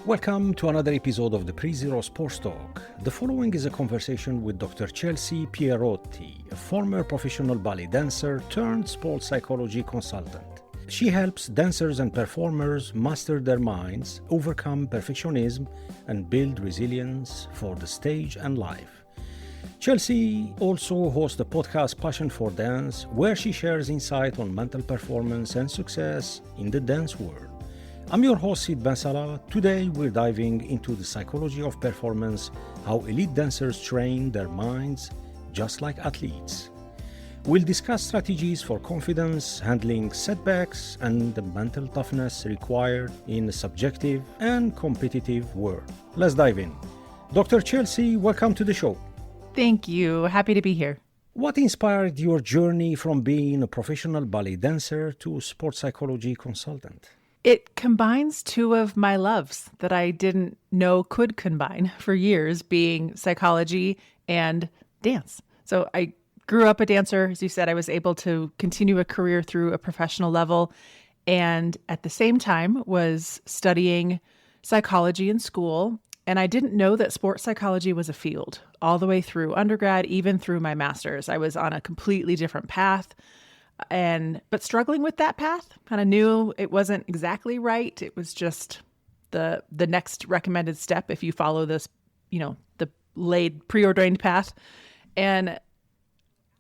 Welcome to another episode of the Pre-Zero Sports Talk. The following is a conversation with Dr. Chelsea Pierotti, a former professional ballet dancer turned sports psychology consultant. She helps dancers and performers master their minds, overcome perfectionism, and build resilience for the stage and life. Chelsea also hosts the podcast Passion for Dance, where she shares insight on mental performance and success in the dance world. I'm your host, Sid Bensala. Today, we're diving into the psychology of performance, how elite dancers train their minds just like athletes. We'll discuss strategies for confidence, handling setbacks, and the mental toughness required in a subjective and competitive world. Let's dive in. Dr. Chelsea, welcome to the show. Thank you. Happy to be here. What inspired your journey from being a professional ballet dancer to sports psychology consultant? It combines two of my loves that I didn't know could combine for years, being psychology and dance. So I grew up a dancer. As you said, I was able to continue a career through a professional level, and at the same time was studying psychology in school. And I didn't know that sports psychology was a field all the way through undergrad, even through my master's. I was on a completely different path. But struggling with that path, kind of knew it wasn't exactly right. It was just the next recommended step if you follow this, the preordained path. And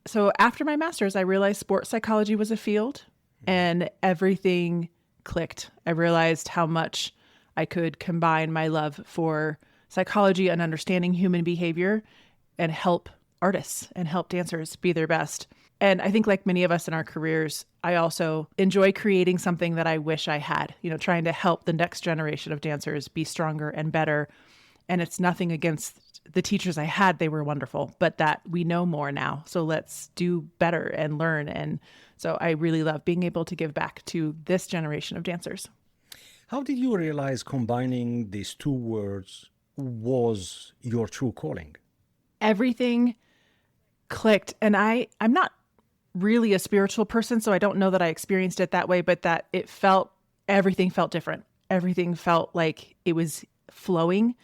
so after my master's, I realized sports psychology was a field and everything clicked. I realized how much I could combine my love for psychology and understanding human behavior and help artists and help dancers be their best. And I think like many of us in our careers, I also enjoy creating something that I wish I had, trying to help the next generation of dancers be stronger and better. And it's nothing against the teachers I had. They were wonderful, but that we know more now. So let's do better and learn. And so I really love being able to give back to this generation of dancers. How did you realize combining these two words was your true calling? Everything clicked. And I'm not really a spiritual person, so I don't know that I experienced it that way, but that everything felt different. Everything felt like it was flowing.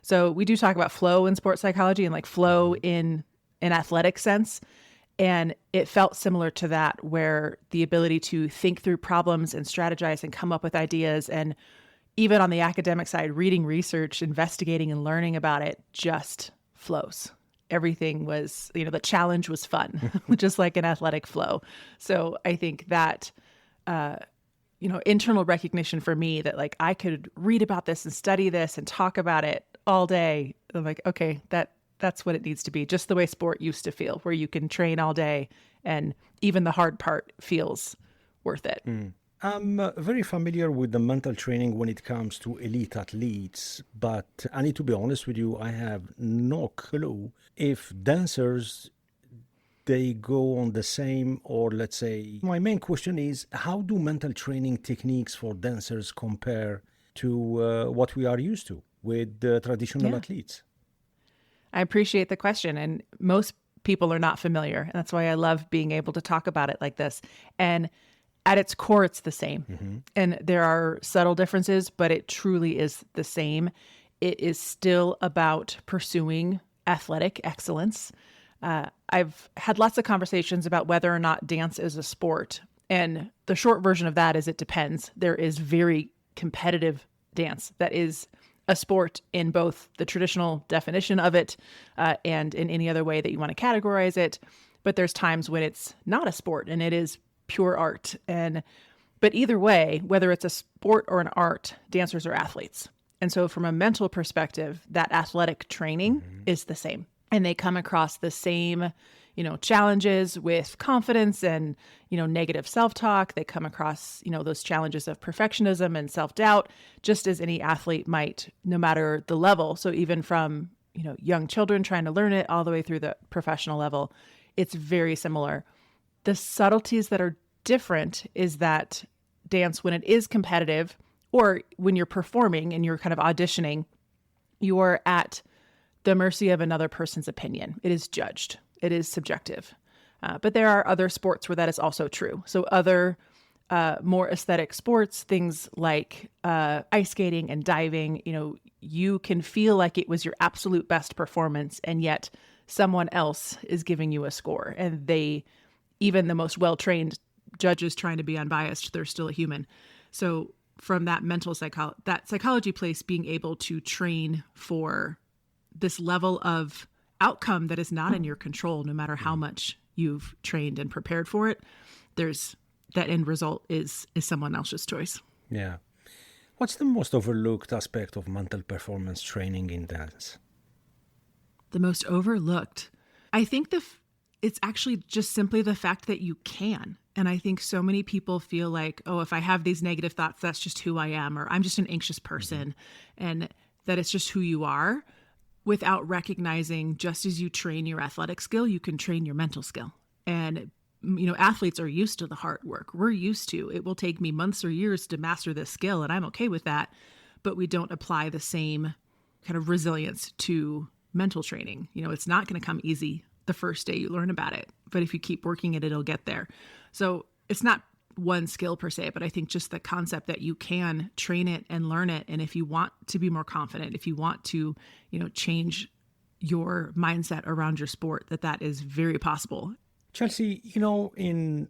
So we do talk about flow in sports psychology and like flow in an athletic sense. And it felt similar to that, where the ability to think through problems and strategize and come up with ideas, and even on the academic side, reading research, investigating and learning about it just flows. Everything was, the challenge was fun, just like an athletic flow. So I think that, internal recognition for me that like I could read about this and study this and talk about it all day. I'm like, okay, that's what it needs to be. Just the way sport used to feel, where you can train all day and even the hard part feels worth it. I'm very familiar with the mental training when it comes to elite athletes, but I need to be honest with you, I have no clue if dancers, they go on the same, or let's say, my main question is, how do mental training techniques for dancers compare to what we are used to with traditional athletes? I appreciate the question. And most people are not familiar. And that's why I love being able to talk about it like this. And at its core, it's the same. And there are subtle differences, but it truly is the same. It is still about pursuing athletic excellence. I've had lots of conversations about whether or not dance is a sport. And the short version of that is it depends. There is very competitive dance that is a sport in both the traditional definition of it and in any other way that you want to categorize it. But there's times when it's not a sport and it is pure art. But either way, whether it's a sport or an art, dancers are athletes. And so from a mental perspective, that athletic training is the same. And they come across the same, challenges with confidence and, negative self-talk. They come across, those challenges of perfectionism and self-doubt, just as any athlete might, no matter the level. So even from, young children trying to learn it all the way through the professional level, it's very similar. The subtleties that are different is that dance, when it is competitive or when you're performing and you're kind of auditioning, you are at the mercy of another person's opinion. It is judged. It is subjective. But there are other sports where that is also true. So other more aesthetic sports, things like ice skating and diving, you can feel like it was your absolute best performance, and yet someone else is giving you a score. And even the most well-trained judges trying to be unbiased, they're still a human. So from that that psychology place, being able to train for this level of outcome that is not in your control, no matter how much you've trained and prepared for it, that end result is someone else's choice. Yeah. What's the most overlooked aspect of mental performance training in dance? The most overlooked, I think it's actually just simply the fact that you can. And I think so many people feel like, oh, if I have these negative thoughts, that's just who I am, or I'm just an anxious person, and that it's just who you are, without recognizing just as you train your athletic skill, you can train your mental skill. And athletes are used to the hard work. We're used to it. Will take me months or years to master this skill, and I'm okay with that. But we don't apply the same kind of resilience to mental training. It's not going to come easy the first day you learn about it, but if you keep working it, it'll get there. So it's not one skill per se, but I think just the concept that you can train it and learn it. And if you want to be more confident, if you want to, change your mindset around your sport, that is very possible. Chelsea, in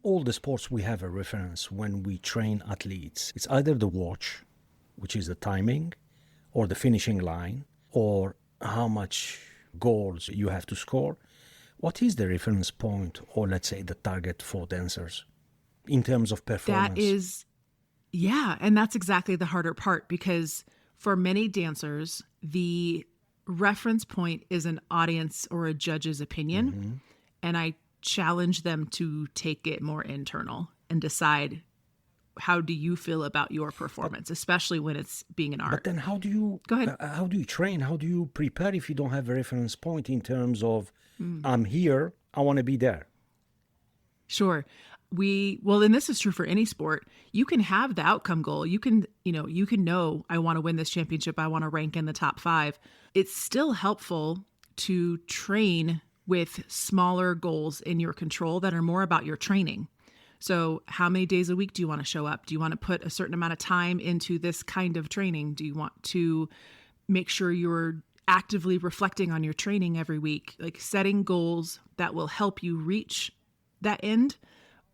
all the sports, we have a reference when we train athletes. It's either the watch, which is the timing, or the finishing line, or how much goals you have to score. What is the reference point, or let's say the target for dancers in terms of performance? And that's exactly the harder part, because for many dancers, the reference point is an audience or a judge's opinion. Mm-hmm. And I challenge them to take it more internal and decide, how do you feel about your performance, especially when it's being an art? But then how do you train? How do you prepare if you don't have a reference point in terms of, I'm here, I want to be there? Sure. And this is true for any sport. You can have the outcome goal. You can know, I want to win this championship. I want to rank in the top 5. It's still helpful to train with smaller goals in your control that are more about your training. So how many days a week do you want to show up? Do you want to put a certain amount of time into this kind of training? Do you want to make sure you're actively reflecting on your training every week? Like setting goals that will help you reach that end,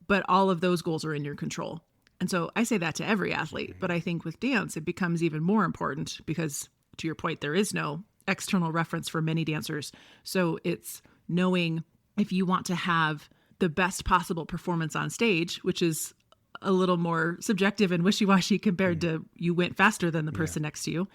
but all of those goals are in your control. And so I say that to every athlete, but I think with dance, it becomes even more important because, to your point, there is no external reference for many dancers. So it's knowing if you want to have the best possible performance on stage, which is a little more subjective and wishy-washy compared to you went faster than the person next to you.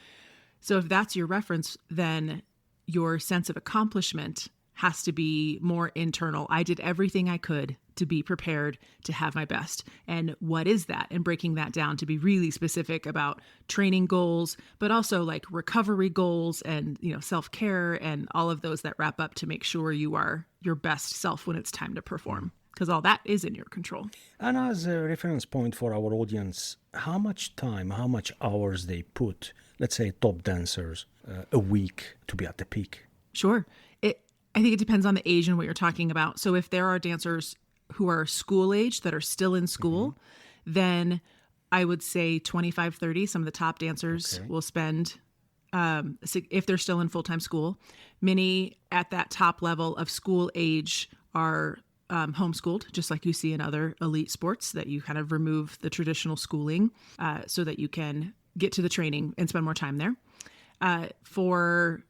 So if that's your reference, then your sense of accomplishment has to be more internal. I did everything I could to be prepared to have my best. And what is that? And breaking that down to be really specific about training goals, but also like recovery goals and, self-care and all of those that wrap up to make sure you are your best self when it's time to perform, because all that is in your control. And as a reference point for our audience, how much time, how much hours they put, let's say top dancers, a week to be at the peak? Sure. I think it depends on the age and what you're talking about. So if there are dancers who are school age that are still in school, then I would say 25, 30. Some of the top dancers will spend, if they're still in full-time school. Many at that top level of school age are homeschooled, just like you see in other elite sports, that you kind of remove the traditional schooling so that you can get to the training and spend more time there. For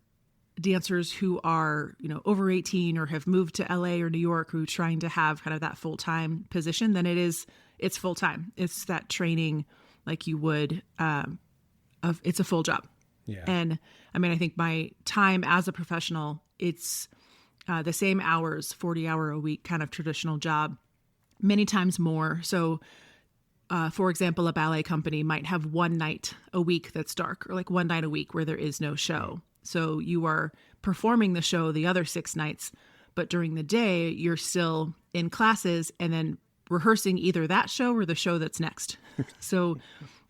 dancers who are, over 18 or have moved to LA or New York, who are trying to have kind of that full-time position, then it's full-time. It's that training like you would, it's a full job. Yeah. And I think my time as a professional, it's the same hours, 40-hour a week kind of traditional job, many times more. So for example, a ballet company might have one night a week that's dark, or like one night a week where there is no show. So you are performing the show the other 6 nights, but during the day, you're still in classes and then rehearsing either that show or the show that's next. So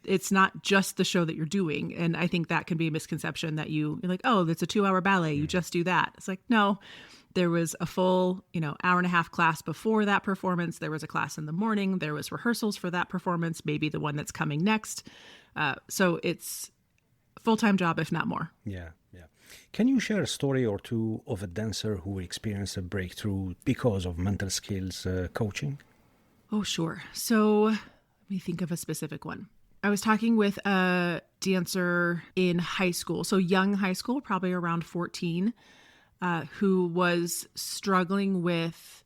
it's not just the show that you're doing. And I think that can be a misconception that you're like, oh, that's a 2-hour ballet. You just do that. It's like, no, There was a full, hour and a half class before that performance. There was a class in the morning. There was rehearsals for that performance, maybe the one that's coming next. So it's a full-time job, if not more. Yeah. Can you share a story or two of a dancer who experienced a breakthrough because of mental skills coaching? Oh, sure. So let me think of a specific one. I was talking with a dancer in high school, so young high school, probably around 14, who was struggling with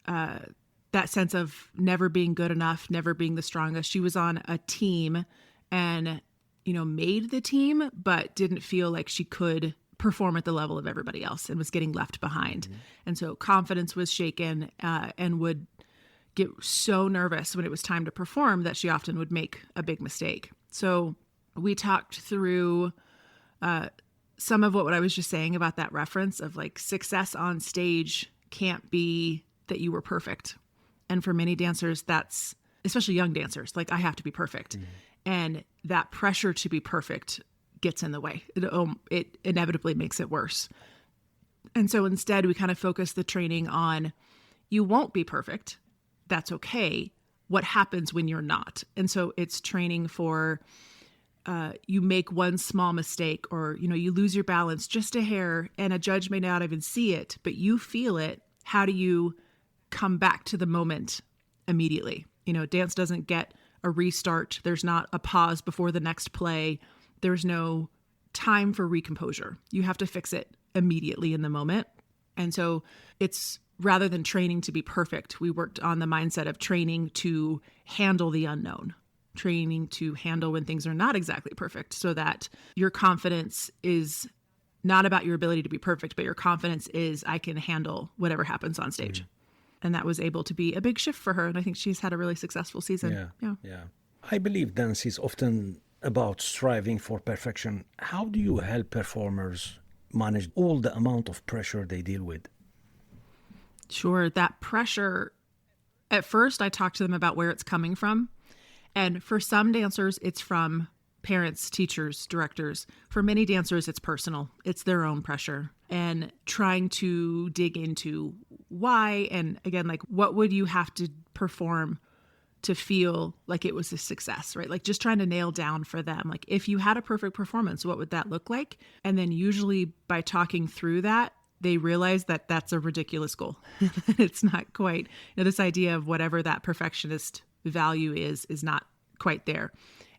that sense of never being good enough, never being the strongest. She was on a team and, made the team, but didn't feel like she could perform at the level of everybody else and was getting left behind. Mm-hmm. And so confidence was shaken and would get so nervous when it was time to perform that she often would make a big mistake. So we talked through some of what I was just saying about that reference of like success on stage can't be that you were perfect. And for many dancers, that's, especially young dancers, like I have to be perfect. Mm-hmm. And that pressure to be perfect gets in the way. It inevitably makes it worse. And so instead we kind of focus the training on, you won't be perfect. That's okay. What happens when you're not? And so it's training for, you make one small mistake or, you lose your balance just a hair and a judge may not even see it, but you feel it. How do you come back to the moment immediately? Dance doesn't get a restart. There's not a pause before the next play. There's no time for recomposure. You have to fix it immediately in the moment. And so it's rather than training to be perfect, we worked on the mindset of training to handle the unknown, training to handle when things are not exactly perfect so that your confidence is not about your ability to be perfect, but your confidence is I can handle whatever happens on stage. Mm-hmm. And that was able to be a big shift for her. And I think she's had a really successful season. Yeah. I believe dance is often about striving for perfection. How do you help performers manage all the amount of pressure they deal with? Sure. That pressure, at first I talked to them about where it's coming from. And for some dancers, it's from parents, teachers, directors. For many dancers, it's personal. It's their own pressure. And trying to dig into why, and again, like what would you have to perform to feel like it was a success, right? Like just trying to nail down for them, like if you had a perfect performance, what would that look like? And then usually by talking through that, they realize that that's a ridiculous goal. It's not quite, this idea of whatever that perfectionist value is not quite there.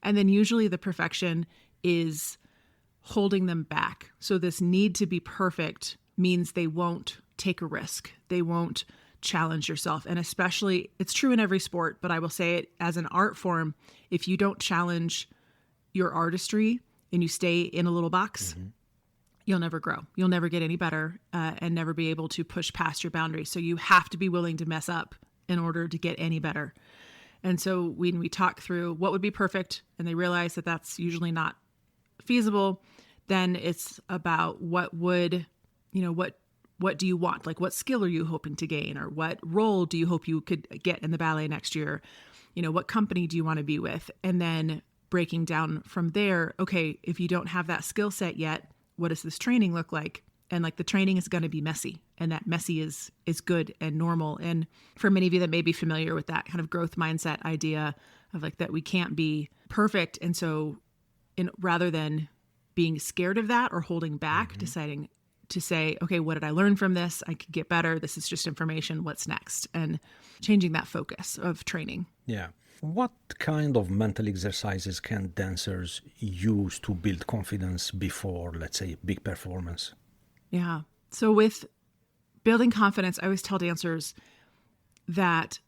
And then usually the perfection is holding them back. So this need to be perfect means they won't take a risk. They won't challenge yourself. And especially, it's true in every sport, but I will say it as an art form, if you don't challenge your artistry and you stay in a little box, mm-hmm. you'll never grow. You'll never get any better and never be able to push past your boundaries. So you have to be willing to mess up in order to get any better. And so when we talk through what would be perfect and they realize that that's usually not feasible, then it's about what do you want? Like what skill are you hoping to gain, or what role do you hope you could get in the ballet next year? What company do you want to be with? And then breaking down from there, okay, if you don't have that skill set yet, what does this training look like? And like the training is going to be messy, and that messy is good and normal. And for many of you that may be familiar with that kind of growth mindset idea of like that we can't be perfect. And so rather than being scared of that or holding back, mm-hmm. deciding to say, okay, what did I learn from this? I could get better. This is just information. What's next? And changing that focus of training. Yeah. What kind of mental exercises can dancers use to build confidence before, let's say, a big performance? Yeah. So with building confidence, I always tell dancers that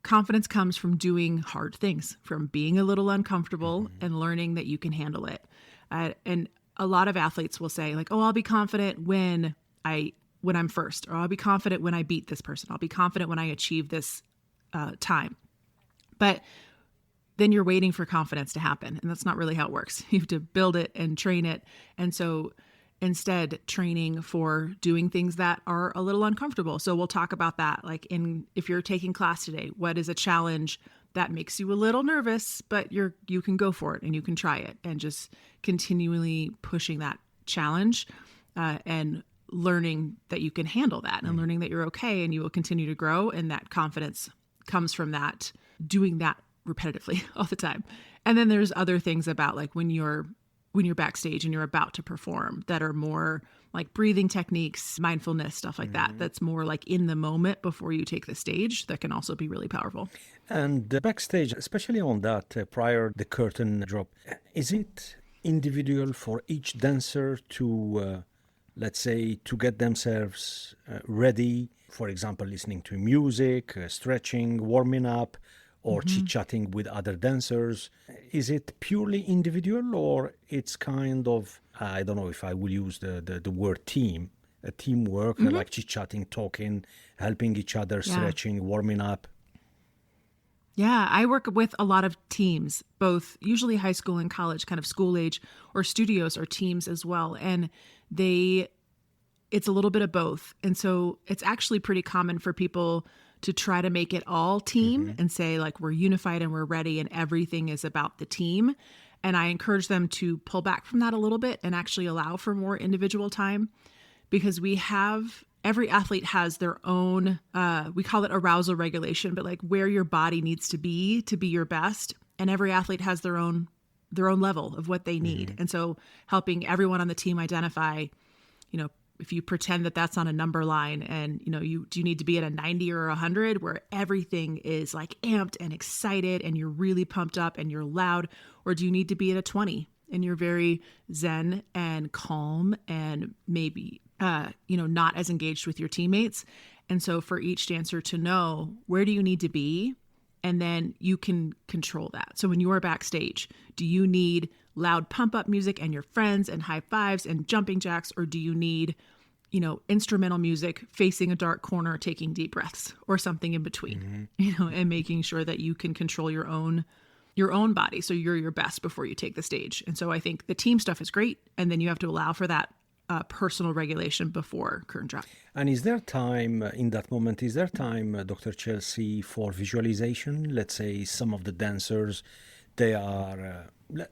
confidence comes from doing hard things, from being a little uncomfortable mm-hmm. and learning that you can handle it. And a lot of athletes will say like, oh, I'll be confident when I'm first, or I'll be confident when I beat this person. I'll be confident when I achieve this time. But then you're waiting for confidence to happen. And that's not really how it works. You have to build it and train it. And so instead training for doing things that are a little uncomfortable. So we'll talk about that. Like if you're taking class today, what is a challenge that makes you a little nervous, but you can go for it and you can try it, and just continually pushing that challenge and learning that you can handle that and learning that you're okay and you will continue to grow. And that confidence comes from that, doing that repetitively all the time. And then there's other things about like when you're backstage and you're about to perform that are more like breathing techniques, mindfulness, stuff like that. That's more like in the moment before you take the stage that can also be really powerful. And backstage, especially on that prior the curtain drop, is it individual for each dancer to, let's say, to get themselves ready, for example, listening to music, stretching, warming up, or chit-chatting with other dancers? Is it purely individual, or it's kind of, I don't know if I will use the word team, a teamwork, like chit-chatting, talking, helping each other, stretching, warming up? Yeah, I work with a lot of teams, both usually high school and college, kind of school age, or studios or teams as well. And it's a little bit of both. And so it's actually pretty common for people to try to make it all team and say like, we're unified and we're ready and everything is about the team. And I encourage them to pull back from that a little bit and actually allow for more individual time, because every athlete has their own, we call it arousal regulation, but like where your body needs to be your best. And every athlete has their own level of what they need. And so helping everyone on the team identify, if you pretend that that's on a number line and, do you need to be at a 90 or 100 where everything is like amped and excited and you're really pumped up and you're loud, or do you need to be at a 20 and you're very zen and calm and maybe, not as engaged with your teammates? And so for each dancer to know, where do you need to be? And then you can control that. So when you are backstage, do you need loud pump up music and your friends and high fives and jumping jacks? Or do you need, instrumental music facing a dark corner, taking deep breaths or something in between, and making sure that you can control your own body. So you're your best before you take the stage. And so I think the team stuff is great. And then you have to allow for that personal regulation before curtain drop. And is there time in that moment, Dr. Chelsea, for visualization? Let's say some of the dancers, they are,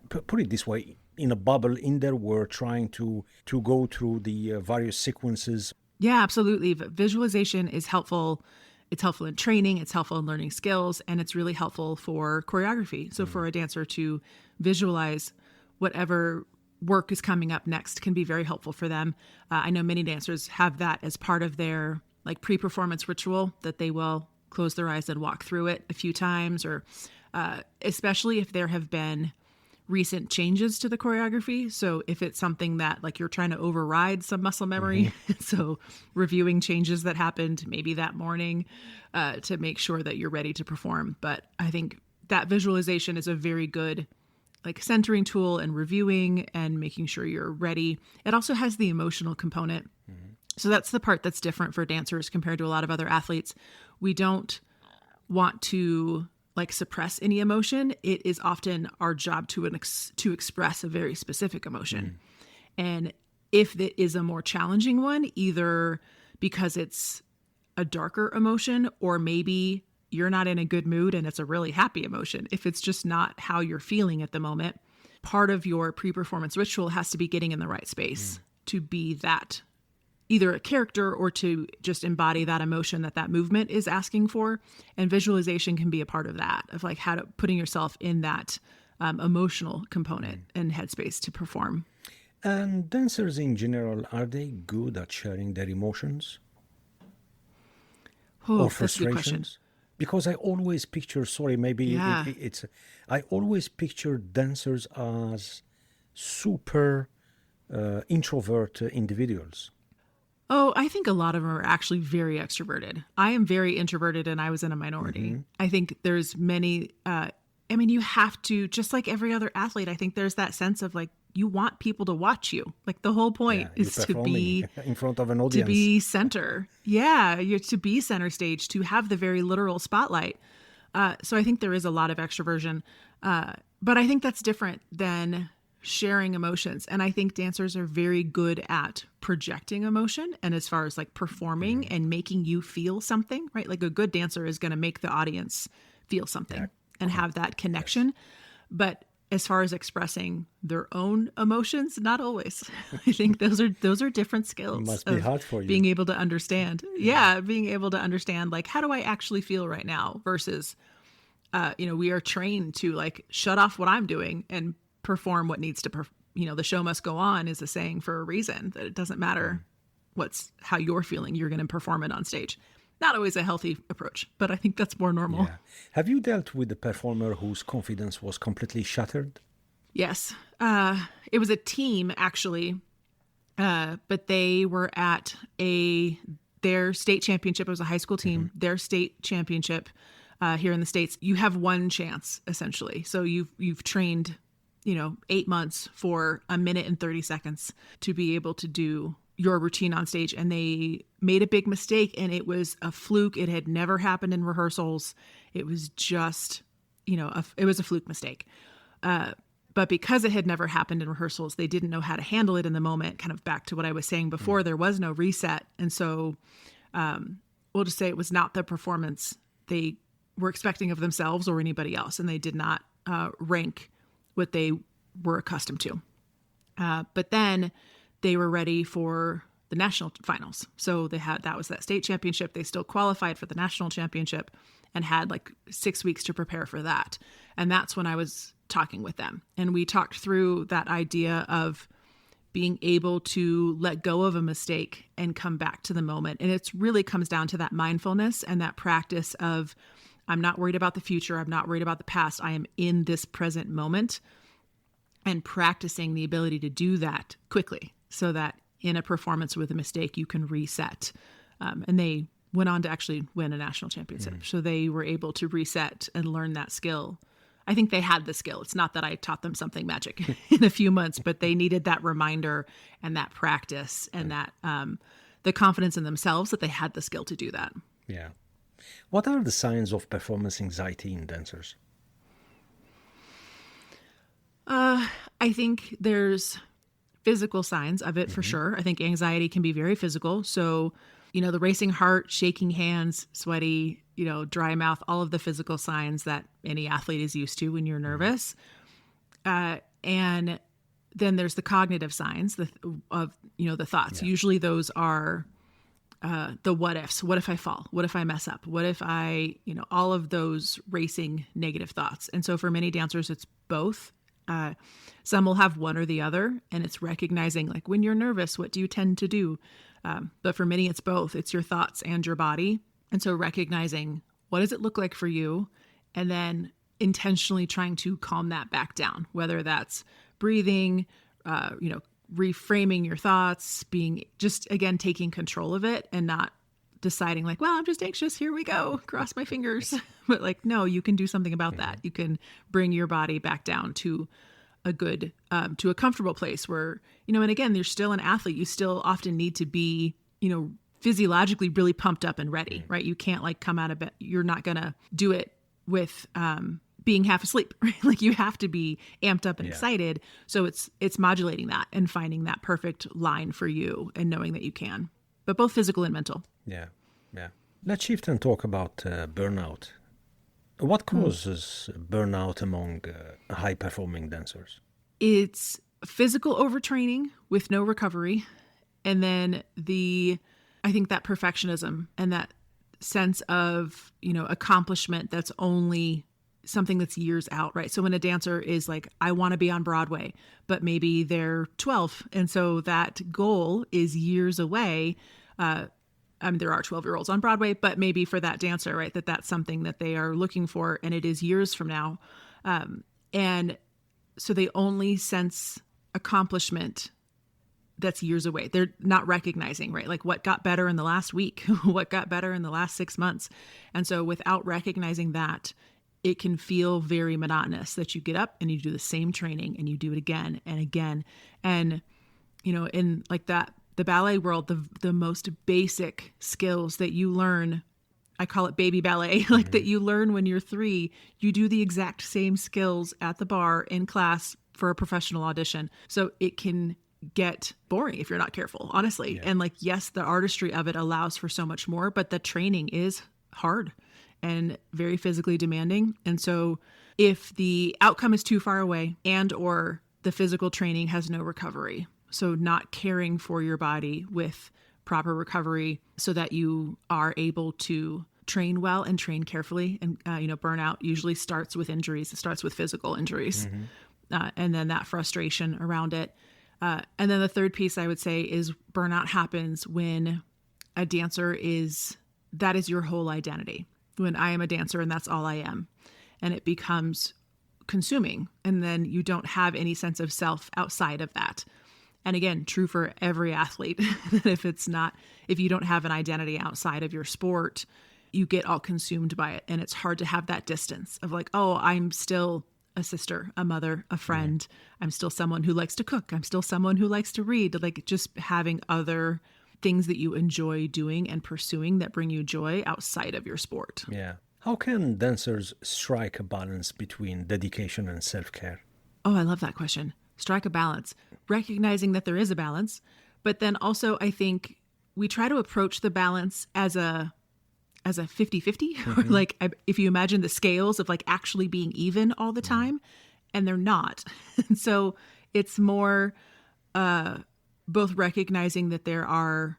put it this way, in a bubble in their world, trying to go through the various sequences. Yeah, absolutely. Visualization is helpful. It's helpful in training. It's helpful in learning skills. And it's really helpful for choreography. So for a dancer to visualize whatever work is coming up next can be very helpful for them. I know many dancers have that as part of their like pre-performance ritual, that they will close their eyes and walk through it a few times, or especially if there have been recent changes to the choreography. So if it's something that like you're trying to override some muscle memory, so reviewing changes that happened maybe that morning to make sure that you're ready to perform. But I think that visualization is a very good like centering tool and reviewing and making sure you're ready. It also has the emotional component. So that's the part that's different for dancers compared to a lot of other athletes. We don't want to like suppress any emotion. It is often our job to express a very specific emotion. And if it is a more challenging one, either because it's a darker emotion, or maybe you're not in a good mood and it's a really happy emotion, if it's just not how you're feeling at the moment, part of your pre-performance ritual has to be getting in the right space to be that, either a character or to just embody that emotion that movement is asking for. And visualization can be a part of that, of like putting yourself in that emotional component and headspace to perform. And dancers in general, are they good at sharing their emotions or frustrations? Because I always picture, I always picture dancers as super introvert individuals. Oh, I think a lot of them are actually very extroverted. I am very introverted and I was in a minority. I think there's many, you have to, just like every other athlete, I think there's that sense of like, you want people to watch you. Like the whole point is to be in front of an audience, to be center. Yeah. You're to be center stage, to have the very literal spotlight. So I think there is a lot of extroversion. But I think that's different than sharing emotions. And I think dancers are very good at projecting emotion. And as far as like performing and making you feel something, right? Like a good dancer is going to make the audience feel something and have that connection. But as far as expressing their own emotions, not always. I think those are different skills. Must be hard for you. Being able to understand. Yeah, being able to understand, like, how do I actually feel right now versus, we are trained to like shut off what I'm doing and perform what needs to, the show must go on is a saying for a reason, that it doesn't matter how you're feeling, you're going to perform it on stage. Not always a healthy approach, but I think that's more normal. Yeah. Have you dealt with a performer whose confidence was completely shattered? Yes. It was a team, actually, but they were at their state championship. It was a high school team, their state championship here in the States. You have one chance, essentially. So you've trained, 8 months for a minute and 30 seconds to be able to do your routine on stage. And they made a big mistake, and it was a fluke. It had never happened in rehearsals. It was just, it was a fluke mistake. But because it had never happened in rehearsals, they didn't know how to handle it in the moment. Kind of back to what I was saying before, there was no reset. And so we'll just say it was not the performance they were expecting of themselves or anybody else. And they did not rank what they were accustomed to. But then they were ready for the national finals. So that was that state championship. They still qualified for the national championship and had like 6 weeks to prepare for that. And that's when I was talking with them. And we talked through that idea of being able to let go of a mistake and come back to the moment. And it really comes down to that mindfulness and that practice of, I'm not worried about the future. I'm not worried about the past. I am in this present moment, and practicing the ability to do that quickly so that in a performance with a mistake, you can reset. And they went on to actually win a national championship. So they were able to reset and learn that skill. I think they had the skill. It's not that I taught them something magic in a few months, but they needed that reminder and that practice and that the confidence in themselves that they had the skill to do that. Yeah. What are the signs of performance anxiety in dancers? I think there's physical signs of it for sure. I think anxiety can be very physical. So, the racing heart, shaking hands, sweaty, dry mouth, all of the physical signs that any athlete is used to when you're nervous. And then there's the cognitive signs of the thoughts. Yeah. Usually those are the what ifs. What if I fall? What if I mess up? What if I, all of those racing negative thoughts. And so for many dancers, it's both. Some will have one or the other, and it's recognizing like when you're nervous, what do you tend to do? But for many, it's both. It's your thoughts and your body. And so recognizing what does it look like for you, and then intentionally trying to calm that back down, whether that's breathing, reframing your thoughts, being just, again, taking control of it and not deciding like, well, I'm just anxious. Here we go. Cross my fingers. But like, no, you can do something about that. You can bring your body back down to a good, to a comfortable place where, and again, you're still an athlete. You still often need to be, physiologically really pumped up and ready, right? You can't like come out of bed. You're not going to do it with, being half asleep, right? Like you have to be amped up and excited. So it's modulating that and finding that perfect line for you and knowing that you can, but both physical and mental. Yeah. Let's shift and talk about burnout. What causes burnout among high-performing dancers? It's physical overtraining with no recovery. And then I think that perfectionism and that sense of, accomplishment that's only something that's years out, right? So when a dancer is like, I want to be on Broadway, but maybe they're 12. And so that goal is years away. There are 12-year-olds on Broadway, but maybe for that dancer, right, that's something that they are looking for, and it is years from now. And so they only sense accomplishment that's years away. They're not recognizing, right, like what got better in the last week, what got better in the last 6 months. And so without recognizing that, it can feel very monotonous that you get up and you do the same training and you do it again and again. And, in like that, the ballet world, the most basic skills that you learn, I call it baby ballet, like that you learn when you're 3, you do the exact same skills at the bar in class for a professional audition. So it can get boring if you're not careful, honestly. Yeah. And like, yes, the artistry of it allows for so much more, but the training is hard and very physically demanding. And so if the outcome is too far away and or the physical training has no recovery. So not caring for your body with proper recovery so that you are able to train well and train carefully. And, burnout usually starts with injuries. It starts with physical injuries. And then that frustration around it. And then the third piece I would say is burnout happens when a dancer that is your whole identity. When I am a dancer and that's all I am. And it becomes consuming. And then you don't have any sense of self outside of that. And again, true for every athlete. If you don't have an identity outside of your sport, you get all consumed by it. And it's hard to have that distance of like, oh, I'm still a sister, a mother, a friend. I'm still someone who likes to cook. I'm still someone who likes to read. Like just having other things that you enjoy doing and pursuing that bring you joy outside of your sport. Yeah. How can dancers strike a balance between dedication and self-care? Oh, I love that question. Strike a balance, recognizing that there is a balance. But then also I think we try to approach the balance as a 50-50, or like if you imagine the scales of like actually being even all the time, and they're not. And so it's more both recognizing that there are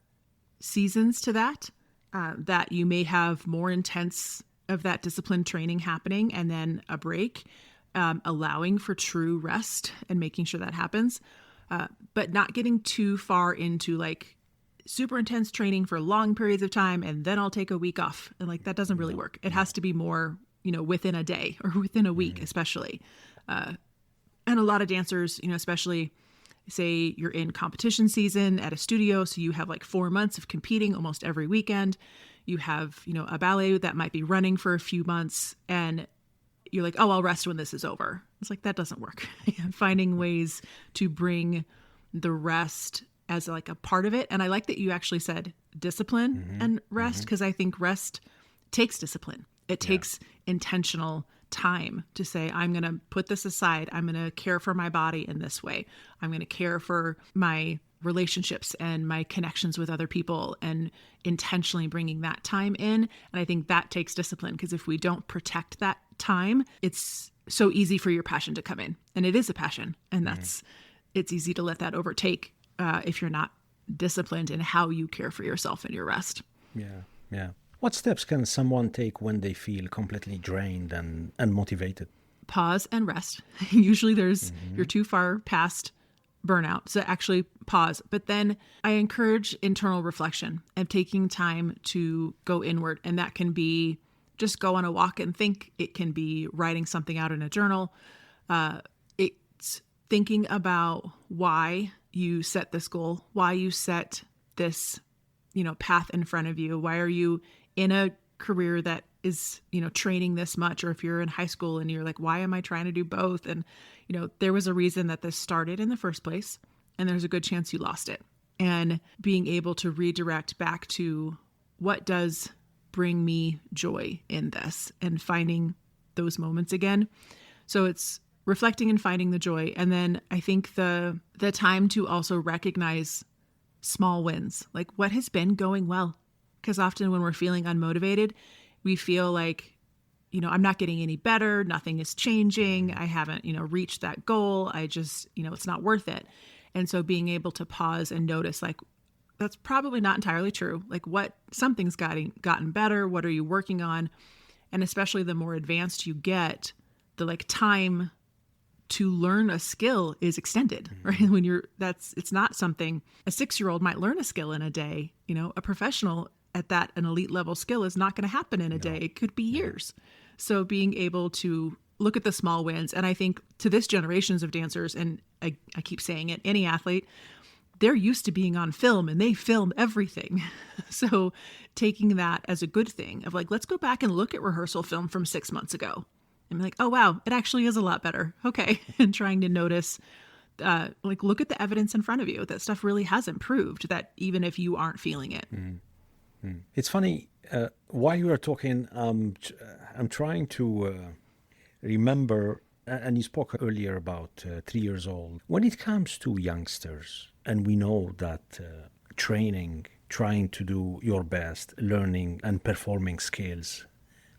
seasons to that, that you may have more intense of that disciplined training happening and then a break, allowing for true rest and making sure that happens, but not getting too far into like super intense training for long periods of time and then I'll take a week off. And like that doesn't really work. It has to be more, within a day or within a week, especially. And a lot of dancers, especially say you're in competition season at a studio. So you have like 4 months of competing almost every weekend. You have, a ballet that might be running for a few months and you're like, oh, I'll rest when this is over. It's like, that doesn't work. Finding ways to bring the rest as like a part of it. And I like that you actually said discipline and rest, because I think rest takes discipline. It takes intentional time to say, I'm going to put this aside. I'm going to care for my body in this way. I'm going to care for my relationships and my connections with other people and intentionally bringing that time in. And I think that takes discipline, because if we don't protect that time, it's so easy for your passion to come in. And it is a passion. And it's easy to let that overtake if you're not disciplined in how you care for yourself and your rest. Yeah. What steps can someone take when they feel completely drained and unmotivated? Pause and rest. Usually you're too far past burnout. So actually pause. But then I encourage internal reflection and taking time to go inward. And that can be just go on a walk and think. It can be writing something out in a journal. It's thinking about why you set this goal, why you set this, path in front of you. Why are you in a career that is, training this much? Or if you're in high school and you're like, why am I trying to do both? And, there was a reason that this started in the first place, and there's a good chance you lost it. And being able to redirect back to what does bring me joy in this and finding those moments again. So it's reflecting and finding the joy. And then I think the time to also recognize small wins, like what has been going well. Because often when we're feeling unmotivated, we feel like, I'm not getting any better. Nothing is changing. I haven't, reached that goal. I just, it's not worth it. And so being able to pause and notice, like, that's probably not entirely true. Like something's gotten better. What are you working on? And especially the more advanced you get, the like time to learn a skill is extended, right? When it's not something a 6-year-old might learn a skill in a day. A professional at an elite level skill is not going to happen in a day. It could be years. So being able to look at the small wins. And I think to this generations of dancers, and I keep saying it, any athlete, they're used to being on film and they film everything. So taking that as a good thing of like, let's go back and look at rehearsal film from 6 months ago. And be like, oh, wow, it actually is a lot better. Okay. And trying to notice, look at the evidence in front of you. That stuff really has improved, that even if you aren't feeling it. It's funny, while you were talking, I'm trying to remember, and you spoke earlier about 3 years old. When it comes to youngsters, and we know that training, trying to do your best, learning and performing skills,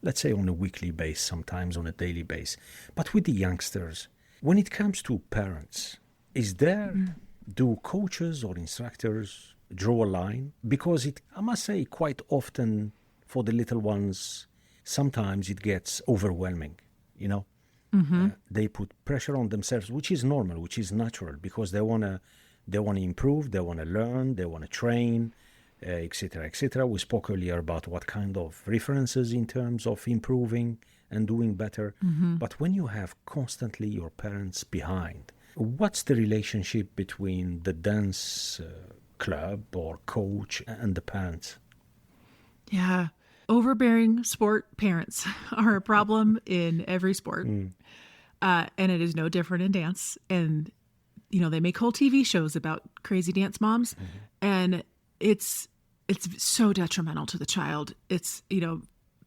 let's say on a weekly basis, sometimes on a daily basis. But with the youngsters, when it comes to parents, do coaches or instructors draw a line? Because I must say, quite often for the little ones, sometimes it gets overwhelming, you know? They put pressure on themselves, which is normal, which is natural, because they want to improve, they want to learn, they want to train, etc., etc. We spoke earlier about what kind of references in terms of improving and doing better. But when you have constantly your parents behind, what's the relationship between the dance club or coach and the parents? Yeah. Overbearing sport parents are a problem in every sport. And it is no different in dance. And, they make whole TV shows about crazy dance moms. And it's so detrimental to the child. It's,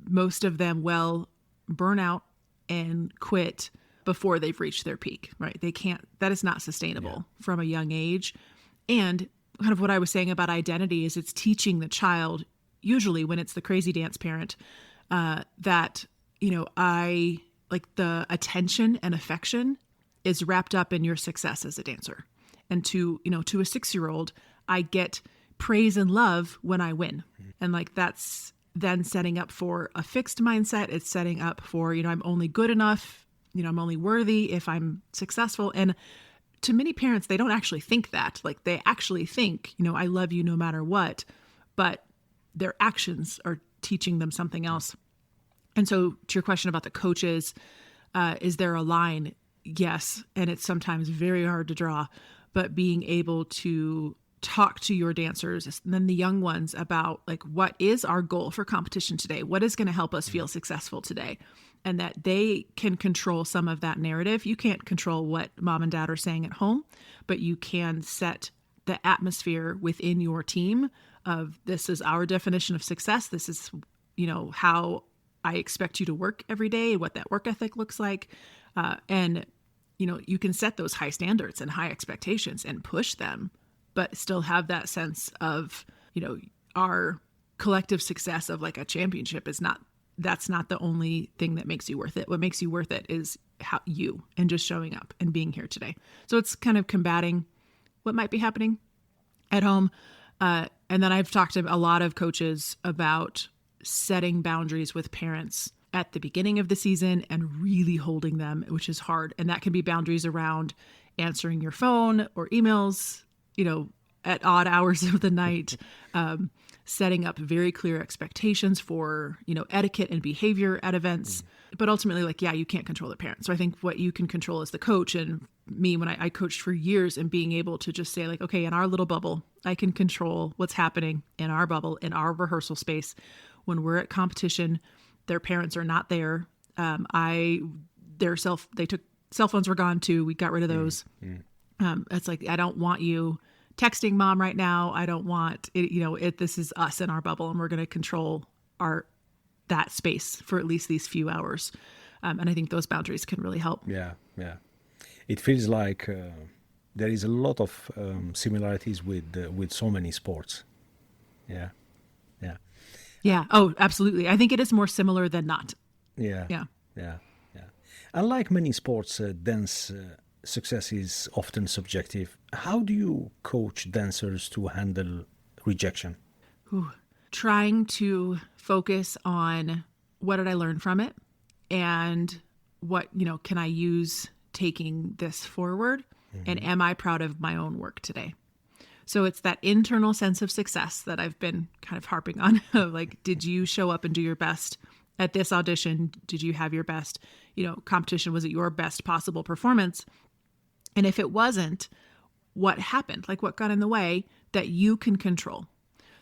most of them will burn out and quit before they've reached their peak, right? That is not sustainable from a young age. And kind of what I was saying about identity is it's teaching the child, usually when it's the crazy dance parent, that, I like the attention and affection is wrapped up in your success as a dancer. And to a 6-year-old, I get praise and love when I win. And like, that's then setting up for a fixed mindset. It's setting up for, I'm only good enough, I'm only worthy if I'm successful. And to many parents, they don't actually think that. Like, they actually think, I love you no matter what, but their actions are teaching them something else. And so to your question about the coaches, is there a line? Yes. And it's sometimes very hard to draw, but being able to talk to your dancers and then the young ones about like, what is our goal for competition today? What is going to help us feel successful today? And that they can control some of that narrative. You can't control what mom and dad are saying at home, but you can set the atmosphere within your team of, this is our definition of success. This is, how I expect you to work every day, what that work ethic looks like. And you can set those high standards and high expectations and push them, but still have that sense of, our collective success of like a championship that's not the only thing that makes you worth it. What makes you worth it is how you and just showing up and being here today. So it's kind of combating what might be happening at home. And then I've talked to a lot of coaches about setting boundaries with parents at the beginning of the season and really holding them, which is hard. And that can be boundaries around answering your phone or emails, at odd hours of the night, setting up very clear expectations for, etiquette and behavior at events. But ultimately, you can't control the parent. So I think what you can control as the coach, and me, when I coached for years, and being able to just say like, okay, in our little bubble, I can control what's happening in our bubble, in our rehearsal space. When we're at competition, their parents are not there. They took cell phones were gone too. We got rid of those. It's like, I don't want you texting mom right now. I don't want it. This is us in our bubble, and we're going to control that space for at least these few hours. And I think those boundaries can really help. Yeah. It feels like there is a lot of similarities with so many sports. Yeah. Oh, absolutely. I think it is more similar than not. Yeah. Unlike many sports, dance success is often subjective. How do you coach dancers to handle rejection? Trying to focus on what did I learn from it, and what, can I use taking this forward? And am I proud of my own work today? So it's that internal sense of success that I've been kind of harping on. Like, did you show up and do your best at this audition? Did you have your best, competition? Was it your best possible performance? And if it wasn't, what happened? Like, what got in the way that you can control?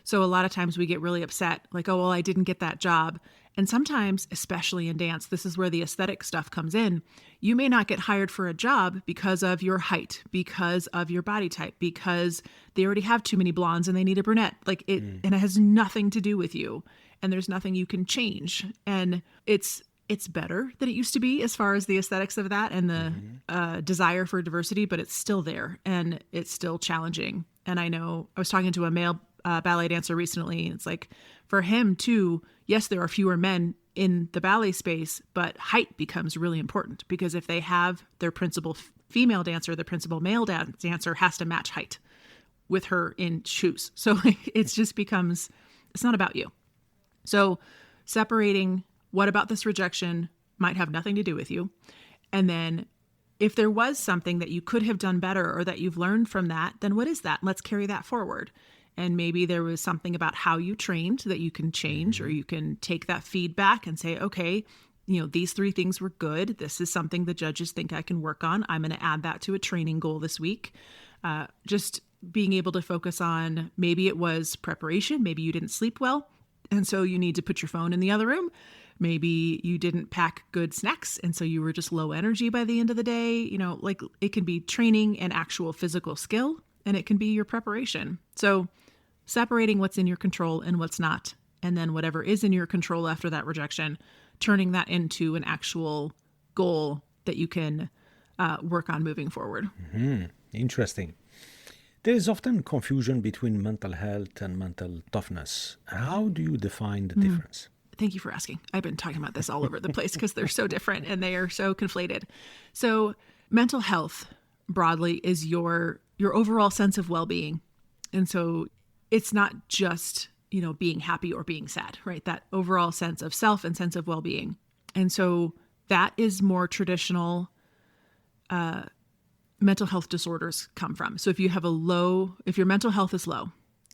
So a lot of times we get really upset, like, oh, well, I didn't get that job. And sometimes, especially in dance, this is where the aesthetic stuff comes in. You may not get hired for a job because of your height, because of your body type, because they already have too many blondes and they need a brunette. Like and it has nothing to do with you, and there's nothing you can change. And it's better than it used to be as far as the aesthetics of that and the desire for diversity, but it's still there and it's still challenging. And I know I was talking to a male ballet dancer recently, and it's like, for him too, yes, there are fewer men in the ballet space, but height becomes really important because if they have their principal female dancer, the principal male dancer has to match height with her in shoes. So it just becomes, it's not about you. So separating what about this rejection might have nothing to do with you. And then if there was something that you could have done better or that you've learned from that, then what is that? Let's carry that forward. And maybe there was something about how you trained that you can change, or you can take that feedback and say, okay, these 3 things were good. This is something the judges think I can work on. I'm going to add that to a training goal this week. Just being able to focus on, maybe it was preparation. Maybe you didn't sleep well, and so you need to put your phone in the other room. Maybe you didn't pack good snacks, and so you were just low energy by the end of the day. Like it can be training and actual physical skill, and it can be your preparation. So separating what's in your control and what's not, and then whatever is in your control after that rejection, turning that into an actual goal that you can work on moving forward. Interesting. There is often confusion between mental health and mental toughness. How do you define the difference? Thank you for asking. I've been talking about this all over the place because they're so different and they are so conflated. So mental health broadly is your overall sense of well-being. And so it's not just, being happy or being sad, right? That overall sense of self and sense of well-being. And so that is more traditional mental health disorders come from. So if you have if your mental health is low,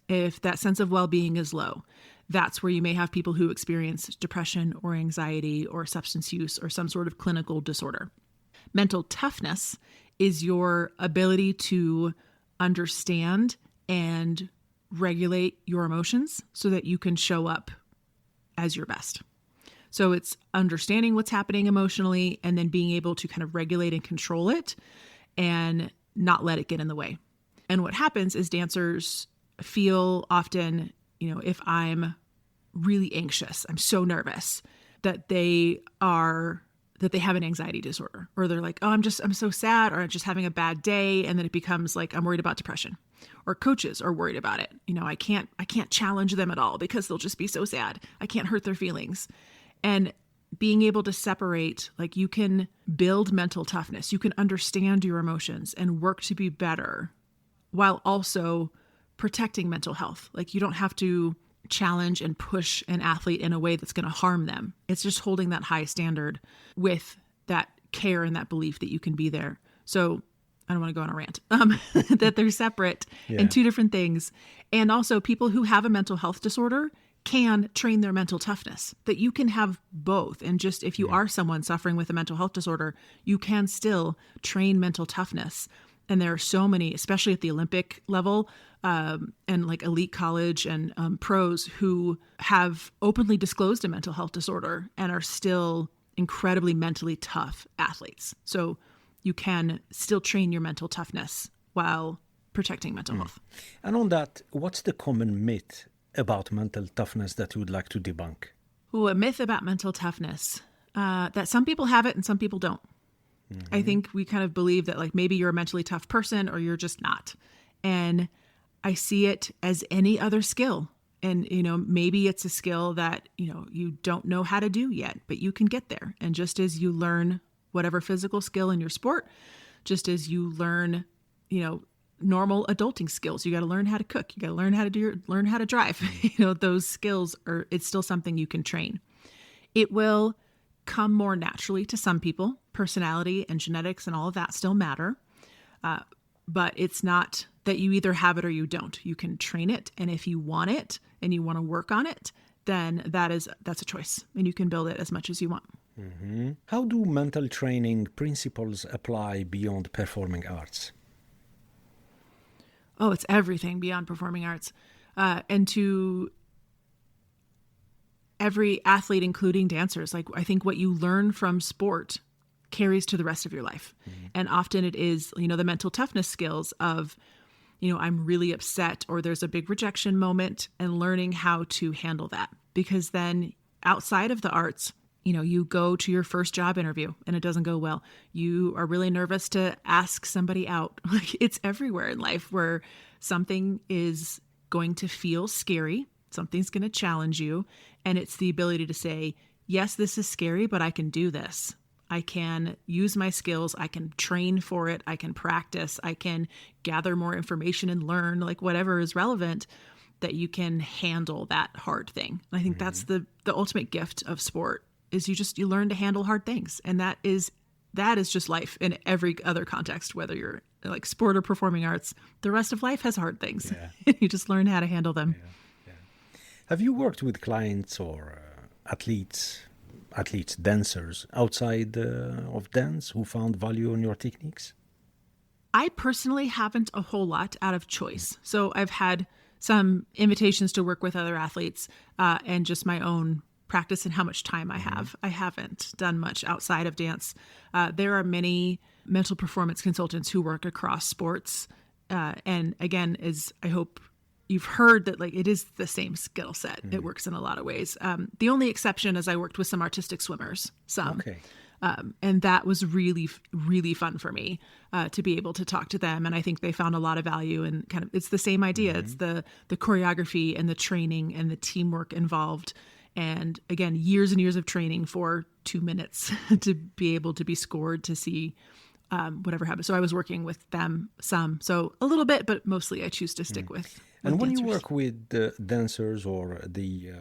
if that sense of well-being is low, that's where you may have people who experience depression or anxiety or substance use or some sort of clinical disorder. Mental toughness is your ability to understand and regulate your emotions so that you can show up as your best. So it's understanding what's happening emotionally and then being able to kind of regulate and control it and not let it get in the way. And what happens is dancers feel often, if I'm really anxious, I'm so nervous, that they have an anxiety disorder, or they're like, oh, I'm so sad, or I'm just having a bad day. And then it becomes like, I'm worried about depression, or coaches are worried about it. I can't challenge them at all because they'll just be so sad. I can't hurt their feelings. And being able to separate, like, you can build mental toughness, you can understand your emotions and work to be better while also protecting mental health. Like, you don't have to challenge and push an athlete in a way that's going to harm them. It's just holding that high standard with that care and that belief that you can be there. So I don't want to go on a rant, that they're separate and 2 different things. And also people who have a mental health disorder can train their mental toughness, that you can have both. And just if you are someone suffering with a mental health disorder, you can still train mental toughness. And there are so many, especially at the Olympic level, and like elite college and pros who have openly disclosed a mental health disorder and are still incredibly mentally tough athletes. So you can still train your mental toughness while protecting mental health. And on that, what's the common myth about mental toughness that you would like to debunk? Ooh, a myth about mental toughness, that some people have it and some people don't. I think we kind of believe that, like, maybe you're a mentally tough person or you're just not. And I see it as any other skill. And, maybe it's a skill that, you don't know how to do yet, but you can get there. And just as you learn whatever physical skill in your sport, just as you learn, normal adulting skills, you got to learn how to cook, you got to learn how to learn how to drive, those skills it's still something you can train. It will come more naturally to some people. Personality and genetics and all of that still matter. But it's not that you either have it or you don't. You can train it. And if you want it and you want to work on it, then that's a choice. And you can build it as much as you want. How do mental training principles apply beyond performing arts? Oh, it's everything beyond performing arts. And to every athlete, including dancers, like, I think what you learn from sport carries to the rest of your life. And often it is, the mental toughness skills of, I'm really upset, or there's a big rejection moment, and learning how to handle that. Because then outside of the arts, you go to your first job interview and it doesn't go well. You are really nervous to ask somebody out. Like, it's everywhere in life where something is going to feel scary. Something's going to challenge you. And it's the ability to say, yes, this is scary, but I can do this. I can use my skills. I can train for it. I can practice. I can gather more information and learn, like whatever is relevant, that you can handle that hard thing. And I think that's the ultimate gift of sport is you learn to handle hard things. And that is just life in every other context, whether you're like sport or performing arts. The rest of life has hard things. Yeah. You just learn how to handle them. Yeah. Have you worked with clients or athletes, dancers outside of dance who found value in your techniques? I personally haven't a whole lot out of choice. So I've had some invitations to work with other athletes and just my own practice and how much time I have. I haven't done much outside of dance. There are many mental performance consultants who work across sports. And again, I hope you've heard that like it is the same skill set. It works in a lot of ways. The only exception is I worked with some artistic swimmers, Okay. And that was really, really fun for me to be able to talk to them. And I think they found a lot of value and kind of, it's the same idea. It's the choreography and the training and the teamwork involved. And again, years and years of training for 2 minutes to be able to be scored to see whatever happens. So I was working with them some, so a little bit, but mostly I choose to stick with And when dancers. you work with the dancers or the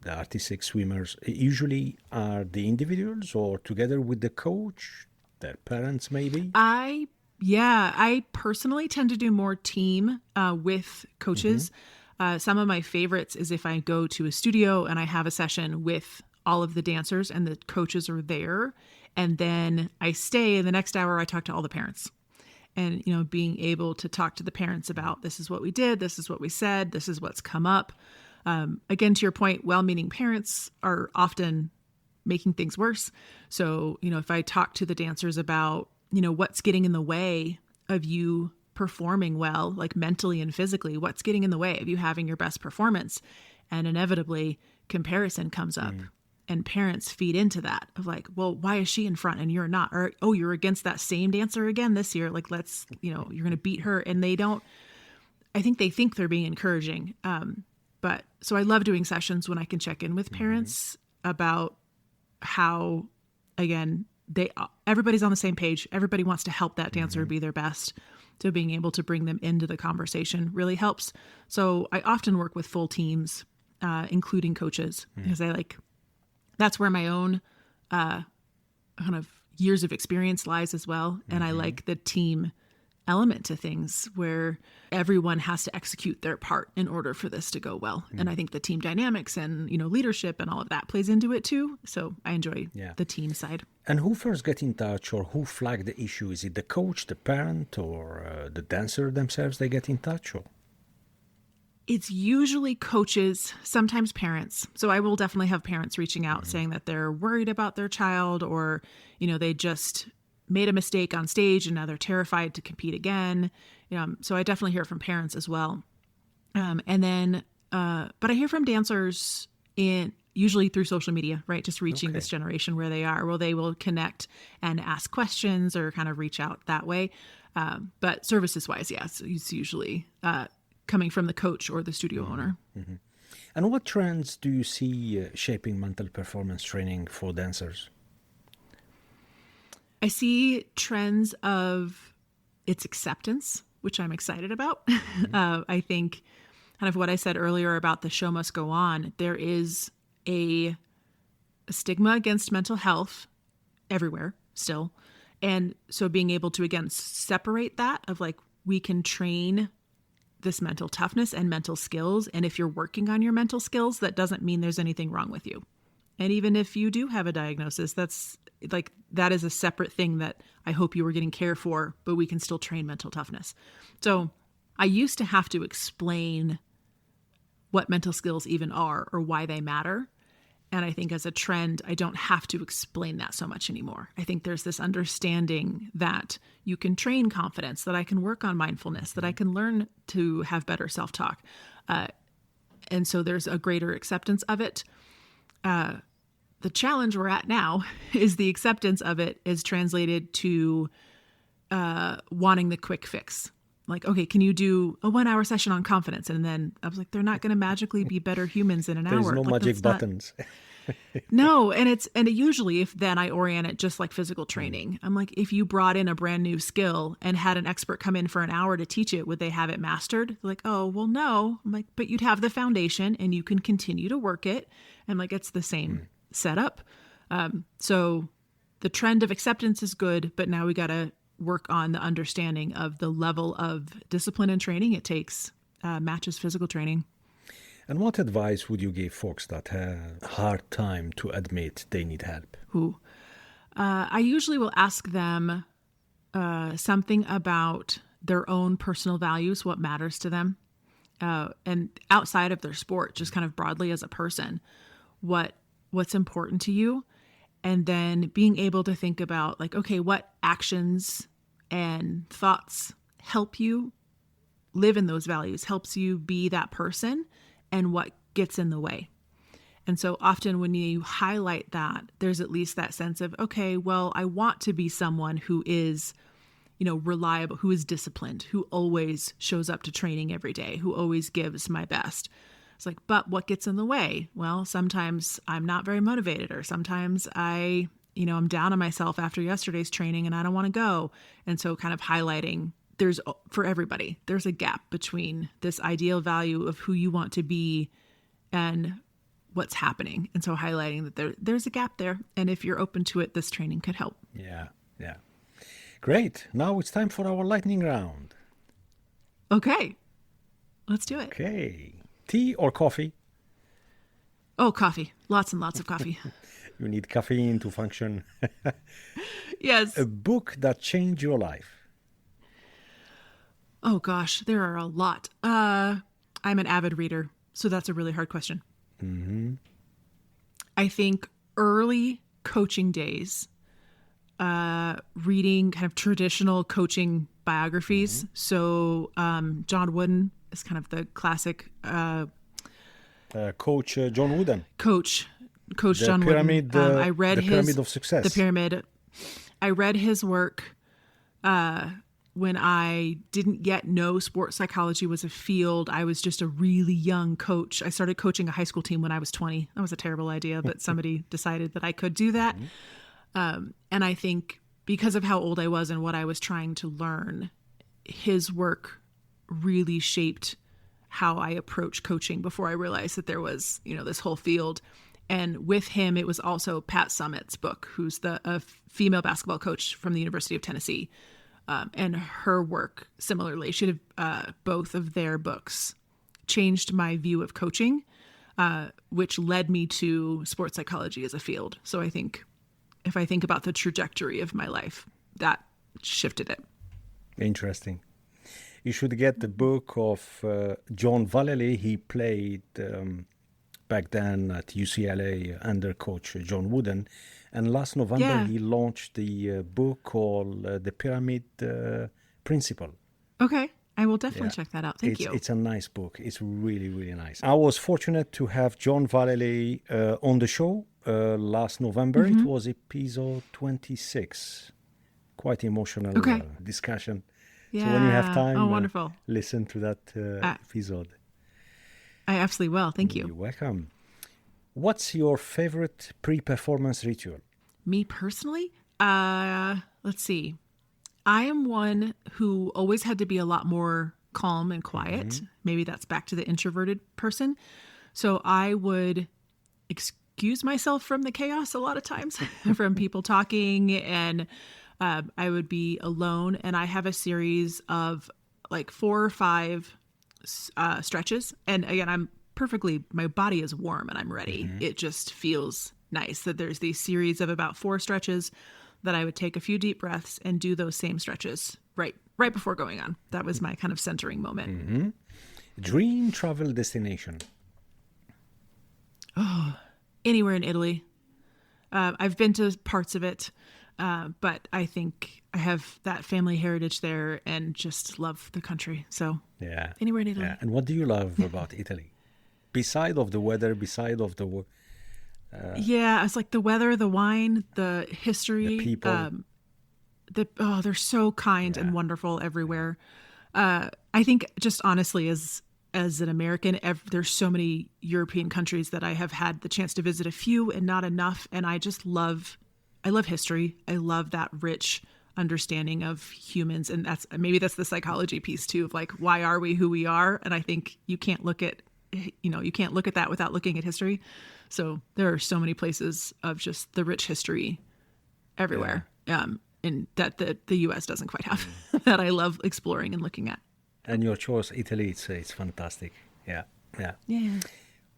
artistic swimmers, usually are the individuals or together with the coach, their parents maybe? I personally tend to do more team with coaches. Some of my favorites is if I go to a studio and I have a session with all of the dancers and the coaches are there. And then I stay and the next hour I talk to all the parents. And, being able to talk to the parents about this is what we did, this is what we said, this is what's come up. Again, to your point, well-meaning parents are often making things worse. So, if I talk to the dancers about, what's getting in the way of you performing well, like mentally and physically, what's getting in the way of you having your best performance? And inevitably comparison comes up. And parents feed into that of like, well, why is she in front and you're not? Or, oh, you're against that same dancer again this year. Like, let's, you're going to beat her. And I think they think they're being encouraging. But so I love doing sessions when I can check in with parents about how, again, everybody's on the same page. Everybody wants to help that dancer be their best. So being able to bring them into the conversation really helps. So I often work with full teams, including coaches, because that's where my own kind of years of experience lies as well. And I like the team element to things where everyone has to execute their part in order for this to go well. And I think the team dynamics and, leadership and all of that plays into it too. So I enjoy the team side. And who first get in touch or who flag the issue? Is it the coach, the parent, or the dancer themselves they get in touch? Or? It's usually coaches, sometimes parents. So I will definitely have parents reaching out saying that they're worried about their child or, they just made a mistake on stage and now they're terrified to compete again. So I definitely hear from parents as well. But I hear from dancers usually through social media, right? Just reaching this generation where they are, where they will connect and ask questions or kind of reach out that way. But services wise, yes, it's usually coming from the coach or the studio owner. And what trends do you see shaping mental performance training for dancers? I see trends of its acceptance, which I'm excited about. I think kind of what I said earlier about the show must go on. There is a stigma against mental health everywhere still. And so being able to, again, separate that of like, we can train this mental toughness and mental skills. And if you're working on your mental skills, that doesn't mean there's anything wrong with you. And even if you do have a diagnosis, that is a separate thing that I hope you were getting care for, but we can still train mental toughness. So I used to have to explain what mental skills even are or why they matter. And I think as a trend, I don't have to explain that so much anymore. I think there's this understanding that you can train confidence, that I can work on mindfulness, that I can learn to have better self-talk. And so there's a greater acceptance of it. The challenge we're at now is the acceptance of it is translated to wanting the quick fix. Like, okay, can you do a 1-hour session on confidence? And then I was like, they're not going to magically be better humans in an hour. There's no magic buttons. No, and it usually, if then I orient it just like physical training. I'm like, if you brought in a brand new skill and had an expert come in for an hour to teach it, would they have it mastered? They're like, oh, well, no. I'm like, but you'd have the foundation and you can continue to work it. And like, it's the same setup. So the trend of acceptance is good, but now we got to work on the understanding of the level of discipline and training it takes matches physical training. And what advice would you give folks that have a hard time to admit they need help? I usually will ask them something about their own personal values, what matters to them, and outside of their sport, just kind of broadly as a person, what's important to you, and then being able to think about like, okay, what actions and thoughts help you live in those values, helps you be that person, and what gets in the way. And so often when you highlight that, there's at least that sense of, okay, well, I want to be someone who is, reliable, who is disciplined, who always shows up to training every day, who always gives my best. It's like, but what gets in the way? Well, sometimes I'm not very motivated, or sometimes I'm down on myself after yesterday's training and I don't want to go. And so kind of highlighting for everybody, there's a gap between this ideal value of who you want to be and what's happening. And so highlighting that there's a gap there. And if you're open to it, this training could help. Yeah. Great. Now it's time for our lightning round. Okay. Let's do it. Okay. Tea or coffee? Oh, coffee. Lots and lots of coffee. You need caffeine to function. Yes. A book that changed your life? Oh gosh, there are a lot. I'm an avid reader, so that's a really hard question. Mm-hmm. I think early coaching days, reading kind of traditional coaching biographies. Mm-hmm. So John Wooden is kind of the classic Coach John Wooden. Coach John Pyramid, Wooden. I read the Pyramid of Success. The Pyramid. I read his work when I didn't yet know sports psychology was a field. I was just a really young coach. I started coaching a high school team when I was 20. That was a terrible idea, but somebody decided that I could do that. Mm-hmm. And I think because of how old I was and what I was trying to learn, his work really shaped how I approach coaching before I realized that there was, this whole field. And with him, it was also Pat Summitt's book, who's a female basketball coach from the University of Tennessee. And her work, similarly, both of their books changed my view of coaching, which led me to sports psychology as a field. So I think if I think about the trajectory of my life, that shifted it. Interesting. You should get the book of John Vallely. He played back then at UCLA under coach John Wooden. And last November, he launched the book called The Pyramid Principle. Okay. I will definitely check that out. Thank you. It's a nice book. It's really, really nice. I was fortunate to have John Vallely on the show last November. Mm-hmm. It was episode 26. Quite emotional discussion. Yeah. So when you have time, wonderful. Listen to that episode. I absolutely will. Thank you. You're welcome. What's your favorite pre-performance ritual? Me personally? Let's see. I am one who always had to be a lot more calm and quiet. Mm-hmm. Maybe that's back to the introverted person. So I would excuse myself from the chaos a lot of times, from people talking, and I would be alone. And I have a series of like 4 or 5 stretches. And again, my body is warm and I'm ready. Mm-hmm. It just feels nice that there's these series of about 4 stretches that I would take a few deep breaths and do those same stretches right before going on. That was my kind of centering moment. Mm-hmm. Dream travel destination? Oh, anywhere in Italy. I've been to parts of it, but I think I have that family heritage there and just love the country. So anywhere in Italy. Yeah. And what do you love about Italy? Beside of the weather, beside of the... it's like the weather, the wine, the history. The people. They're so kind and wonderful everywhere. I think just honestly, as as an American, there's so many European countries that I have had the chance to visit, a few and not enough. And I love history. I love that rich understanding of humans. And maybe that's the psychology piece too, of like, why are we who we are? And I think you can't look at that without looking at history. So there are so many places of just the rich history everywhere. And that the US doesn't quite have that I love exploring and looking at. And your choice, Italy, it's fantastic. Yeah.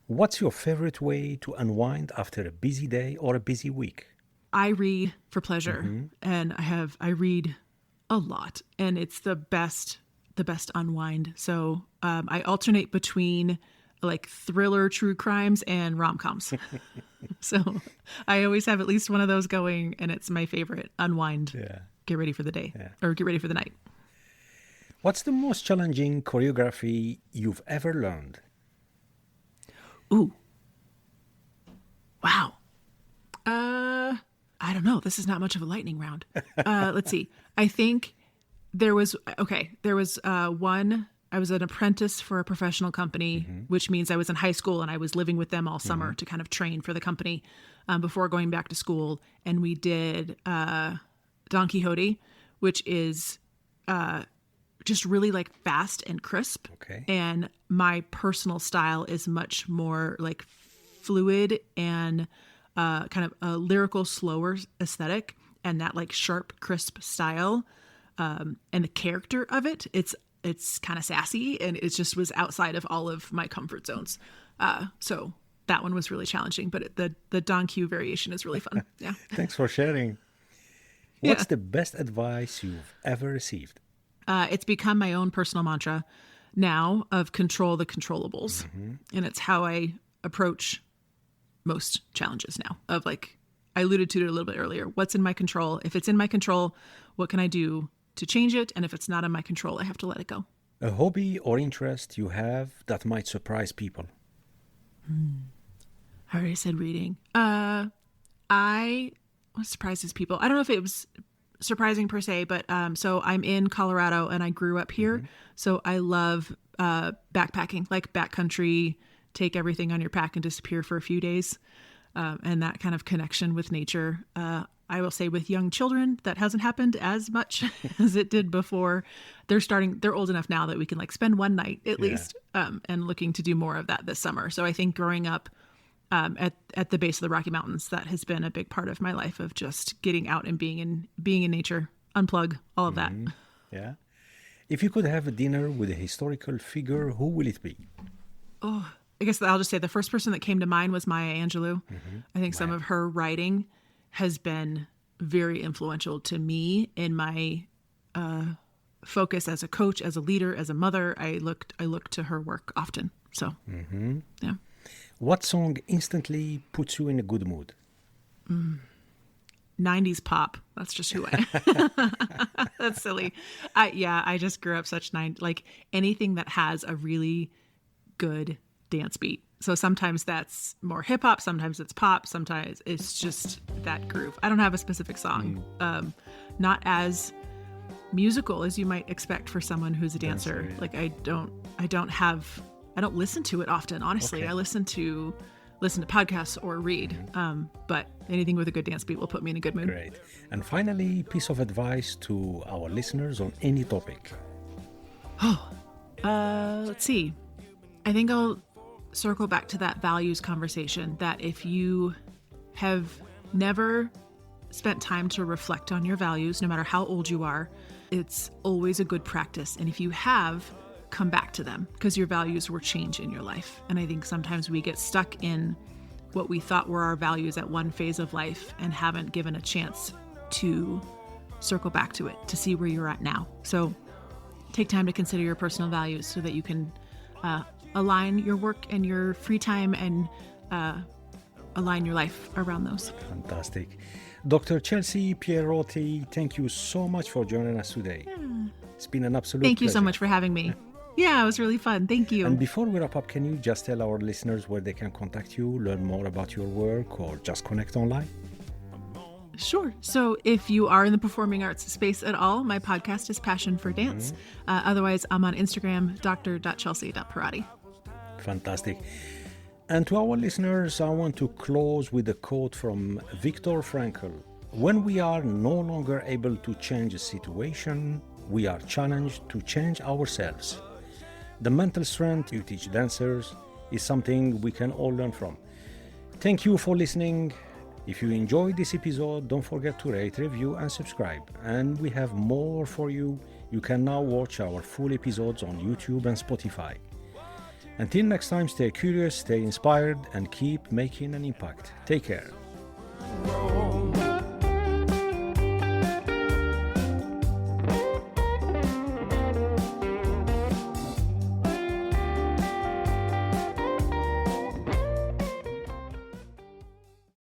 What's your favorite way to unwind after a busy day or a busy week? I read for pleasure, and I read a lot, and it's the best unwind. So I alternate between like thriller, true crimes, and rom-coms. So I always have at least one of those going, and it's my favorite unwind. Yeah. Get ready for the day or get ready for the night. What's the most challenging choreography you've ever learned? Ooh. Wow. I don't know. This is not much of a lightning round. Let's see. I think there was one, I was an apprentice for a professional company, which means I was in high school and I was living with them all summer to kind of train for the company before going back to school. And we did Don Quixote, which is just really like fast and crisp. Okay. And my personal style is much more like fluid and kind of a lyrical, slower aesthetic, and that like sharp, crisp style. And the character of it's kind of sassy, and it just was outside of all of my comfort zones. So that one was really challenging, but the Don Q variation is really fun. Yeah. Thanks for sharing. What's the best advice you've ever received? It's become my own personal mantra now of control the controllables. And it's how I approach most challenges now, of like, I alluded to it a little bit earlier. What's in my control? If it's in my control, what can I do to change it? And if it's not in my control, I have to let it go. A hobby or interest you have that might surprise people? I already said reading. What surprises people? I don't know if it was surprising per se, but so I'm in Colorado and I grew up here. So I love backpacking, like backcountry, take everything on your pack and disappear for a few days. And that kind of connection with nature. I will say with young children, that hasn't happened as much as it did before. They're old enough now that we can like spend one night at least, and looking to do more of that this summer. So I think growing up at the base of the Rocky Mountains, that has been a big part of my life, of just getting out and being in nature, unplug, all of that. Yeah. If you could have a dinner with a historical figure, who will it be? Oh, I guess I'll just say the first person that came to mind was Maya Angelou. I think some of her writing has been very influential to me in my focus as a coach, as a leader, as a mother. I look to her work often. So, yeah. What song instantly puts you in a good mood? 90s pop. That's just who I That's silly. I just grew up like anything that has a really good dance beat. So sometimes that's more hip hop, sometimes it's pop, sometimes it's just that groove. I don't have a specific song. Not as musical as you might expect for someone who's a dancer. Like I don't listen to it often, honestly. Okay. I listen to podcasts or read. But anything with a good dance beat will put me in a good mood. Great. And finally, piece of advice to our listeners on any topic. Let's see. I think I'll circle back to that values conversation, that if you have never spent time to reflect on your values, no matter how old you are, it's always a good practice. And if you have, come back to them, because your values will change in your life. And I think sometimes we get stuck in what we thought were our values at one phase of life and haven't given a chance to circle back to it, to see where you're at now. So take time to consider your personal values so that you can align your work and your free time and align your life around those. Fantastic. Dr. Chelsea Pierotti, thank you so much for joining us today. It's been an absolute Thank you pleasure. So much for having me. Yeah, it was really fun. Thank you. And before we wrap up, can you just tell our listeners where they can contact you, learn more about your work, or just connect online? Sure. So if you are in the performing arts space at all, my podcast is Passion for Dance. Otherwise, I'm on Instagram, dr.chelsea.pierotti. Fantastic. And to our listeners, I want to close with a quote from Viktor Frankl. When we are no longer able to change a situation, we are challenged to change ourselves. The mental strength you teach dancers is something we can all learn from. Thank you for listening. If you enjoyed this episode, don't forget to rate, review, and subscribe. And we have more for you. You can now watch our full episodes on YouTube and Spotify. Until next time, stay curious, stay inspired, and keep making an impact. Take care.